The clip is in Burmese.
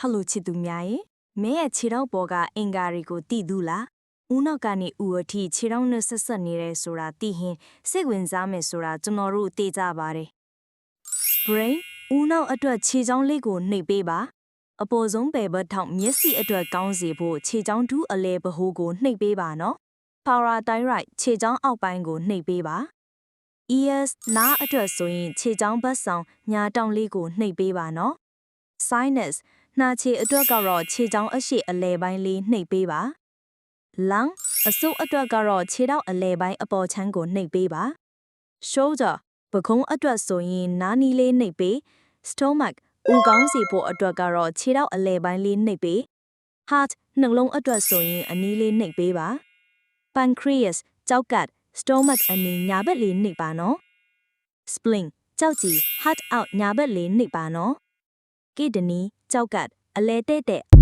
ဟယ်လိုချစ်သူများရေမင်းရဲ့ခြေထောက်ပေါ်ကအင်္ဂါတွေကိုတည်သူလားဦးနောက်ကနေဦးအထိခြေထောက်နဲ့ဆက်ဆက်နေတယ်ဆိုတာသိရင်စိတ်ဝင်စားမယ်ဆိုတာကျွန်တော်တို့သိကြပါတယ် brain ဦးနောက်အတွက်ခြေချောင်းလေးကိုနှိပ်ပေးပါအပေါ်ဆုံးပဲဘက်ထောက်မျက်စိအတွက်ကောင်းစေဖို့ခြေချောင်းဒူးအလဲပဟိုးကိုနှိပ်ပေးပါနော် parathyroid ခြေချောင်းအောက်ပိုင်းကိုနှိပ်ပေးပါ ears နားအတွက်ဆိုရင်ခြေချောင်းဘက်ဆောင်ညာတောင်လေးကိုနှိပ်ပေးပါနော် sinus နှာခြေအတွက်ကတော့ခြေချောင်းအရှိအလဲပိုင်းလေးနှိပ်ပေးပါ lung အဆုပ်အတွက်ကတော့ခြေထောက်အလဲပိုင်းအပေါ်ချမ်းကိုနှိပ်ပေးပါ shoulder ပခုံးအတွက်ဆိုရင်နားနီးလေးနှိပ်ပေး stomach ဦးခေါင်းစီဖို့အတွက်ကတော့ခြေထောက်အလဲပိုင်းလေးနှိပ်ပေး heart နှလုံးအတွက်ဆိုရင်အနီးလေးနှိပ်ပေးပါ pancreas ကြောက်ကတ် stomach အနီးညာဘက်လေးနှိပ်ပါနော် spleen ကြောက်ကြည် heart out ညာဘက်လေးနှိပ်ပါနော် kidney ကြောက်ကတ်အလဲတဲ့